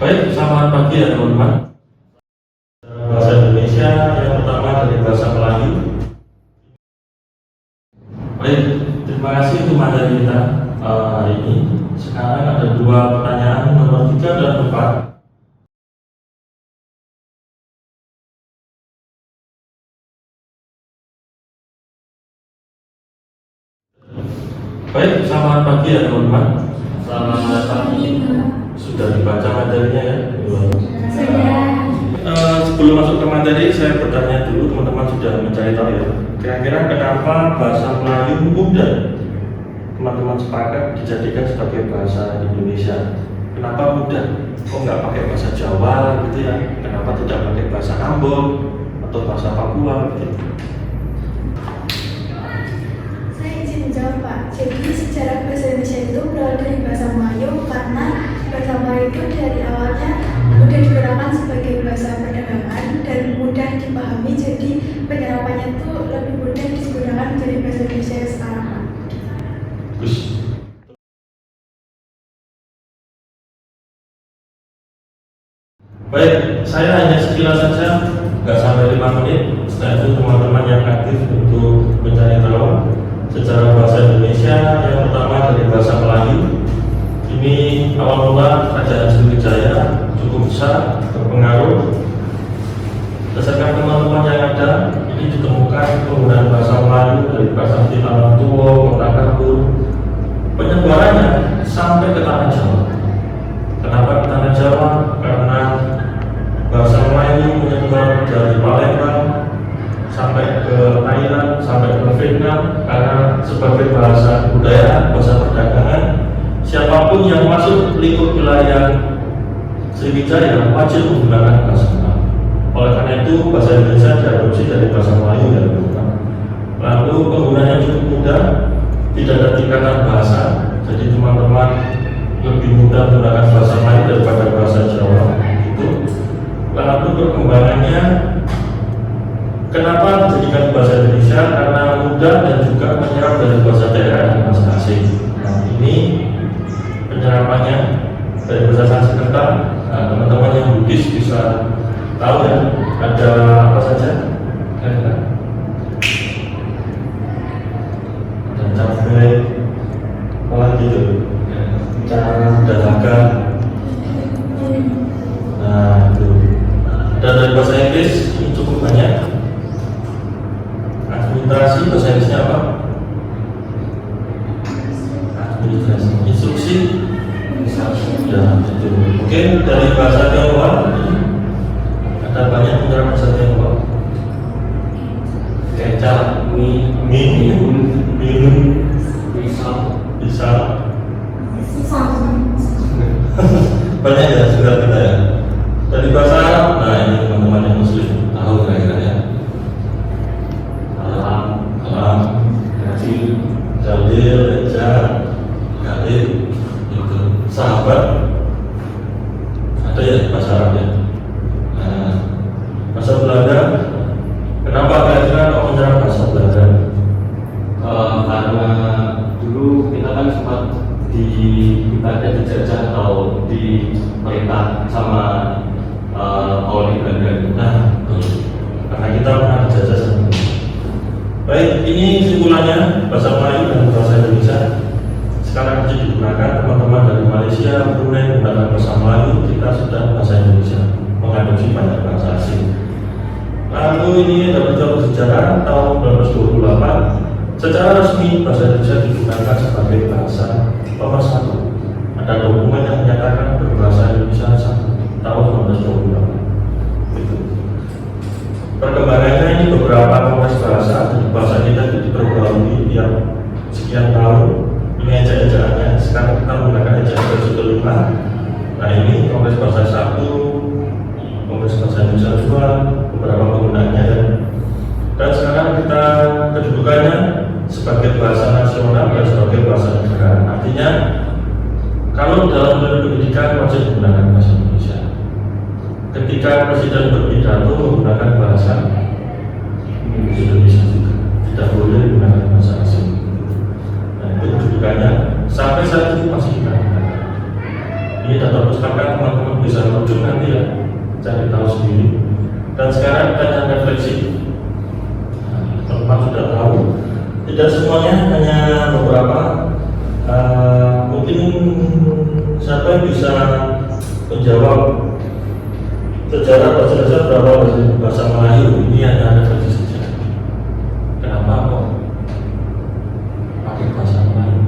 Baik, selamat pagi ya teman-teman. Bahasa Indonesia yang pertama dari bahasa Melayu. Baik, terima kasih untuk materi kita hari ini. Sekarang ada dua pertanyaan, nomor 3 dan 4. Baik, selamat pagi ya teman-teman. Selamat pagi. Sudah dibaca materinya ya? Sebelum masuk ke materi, saya bertanya dulu, teman-teman sudah mencari tahu ya. Kira-kira kenapa bahasa Melayu mudah teman-teman sepakat dijadikan sebagai bahasa Indonesia? Kenapa mudah? Kok nggak pakai bahasa Jawa gitu ya? Kenapa tidak pakai bahasa Ambon atau bahasa Papua gitu? Saya izin menjawab, Pak. Jadi sejarah bahasa Indonesia itu berawal dari bahasa Melayu karena bahasa Melayu itu dari awalnya mudah digunakan sebagai bahasa perdagangan dan mudah dipahami, jadi penyerapannya itu lebih mudah digunakan menjadi bahasa Indonesia yang sekarang, Pak. Terus baik, saya hanya sekilas saja, nggak sampai 5 menit. Setelah itu teman-teman yang aktif untuk mencari tahu sejarah bahasa Indonesia yang pertama dari bahasa Melayu. Ini awal mula Kerajaan Sriwijaya cukup besar berpengaruh. Berdasarkan teman-teman yang ada, ini ditemukan penggunaan bahasa Melayu dari bahasa Tilang Tuwo, Motakabur. Penyebarannya sampai ke tanah Jawa. Kenapa ke tanah Jawa? Karena bahasa Melayu menyebar dari Palembang sampai ke Thailand, sampai ke Vietnam, karena sebagai bahasa budaya, bahasa perdagangan, siapapun yang masuk lingkup wilayah Sriwijaya wajib menggunakan bahasa Melayu. Oleh karena itu bahasa Indonesia diadopsi dari bahasa Melayu ya teman-teman. Lalu penggunaannya cukup mudah, tidak ada tingkatan bahasa, jadi teman-teman lebih mudah menggunakan bahasa Melayu daripada bahasa Jawa. Itu. Lalu perkembangannya, kenapa dijadikan bahasa Indonesia? Karena mudah dan juga menyerap dari bahasa daerah dan bahasa asing. Nah, ini penyerapannya dari bahasa Sanskerta. Nah, teman-teman yang Buddhis bisa tahu ya, ada apa saja? Ada cabai, apa lagi itu? Cara dahaga. Nah, itu. Dan dari bahasa Inggris ini cukup banyak. Administrasi, bahasa Inggrisnya apa? Administrasi, instruksi. Ya, itu. Mungkin dari bahasa Tionghoa ada banyak penjelasan bahasa Tionghoa. Kecap, minum, pisau. Banyak ya sudah kita ya. Dari bahasa Arab, nah ini teman-teman yang Muslim tahu kira-kira ya. Alam, jalil, galil, itu sahabat. Ada ya bahasa Arab ya. Nah, bahasa Belanda, kenapa kira-kira kok menyerang bahasa Belanda? Karena dulu kita kan sempat dijajah atau diperintah sama oleh Belanda. Nah, karena kita pernah dijajah sama. Baik, ini simpulannya bahasa Melayu dan bahasa Indonesia sekarang masih digunakan. Teman-teman dari Malaysia, Brunei menggunakan bahasa Melayu, kita sudah bahasa Indonesia mengadopsi banyak bahasa asing. Lalu ini ada berita sejarah tahun 1928. Secara resmi bahasa Indonesia digunakan sebagai bahasa nomor 1. Ada dokumen yang menyatakan berbahasa Indonesia 1 tahun 1928. Itu. Perkembangannya ini beberapa kongres bahasa, jadi bahasa kita itu diperbarui tiap sekian tahun. Ini ejaan-ejaannya. Sekarang kita menggunakan ejaan versi kelima. Nah ini kongres bahasa 1, kongres bahasa Indonesia 2, beberapa penggunaannya dan sekarang kita kedudukannya sebagai bahasa nasional dan sebagai bahasa negara. Artinya kalau dalam pendidikan wajib menggunakan bahasa Indonesia. Ketika presiden berpidato menggunakan bahasa Indonesia juga, tidak boleh menggunakan bahasa asing. Nah itu kedudukannya sampai saat ini masih kita gunakan. Ini data pustaka teman-teman bisa merujuk nanti ya, cari tahu sendiri. Dan sekarang kita refleksi. Teman sudah tahu, tidak semuanya, hanya beberapa. Mungkin siapa yang bisa menjawab sejarah bahasa Indonesia berawal dari bahasa Melayu? Ini hanya refleksi saja. Kenapa kok pakai bahasa Melayu?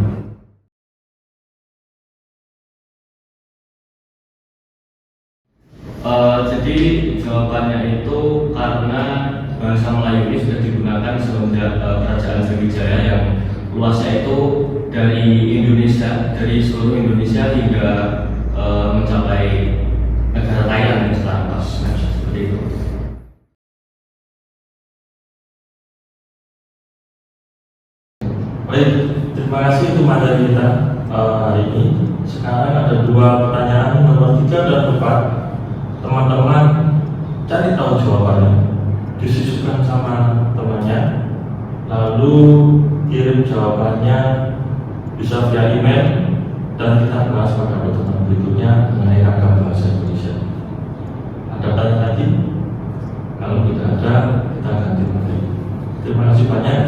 Jadi jawabannya itu karena bahasa Melayu ini sudah digunakan semenjak kerajaan Sriwijaya yang luasnya itu dari Indonesia, dari seluruh Indonesia hingga mencapai negara Thailand sekarang, seperti itu. Baik, terima kasih untuk materi kita hari ini. Sekarang ada dua pertanyaan, nomor 3 dan 4. Teman-teman cari tahu jawabannya, disisipkan sama temannya, lalu kirim jawabannya bisa via email, dan kita bahas pada pertemuan berikutnya mengenai ragam bahasa Indonesia. Ada tanya lagi? Kalau tidak ada, kita ganti materi. Terima kasih banyak.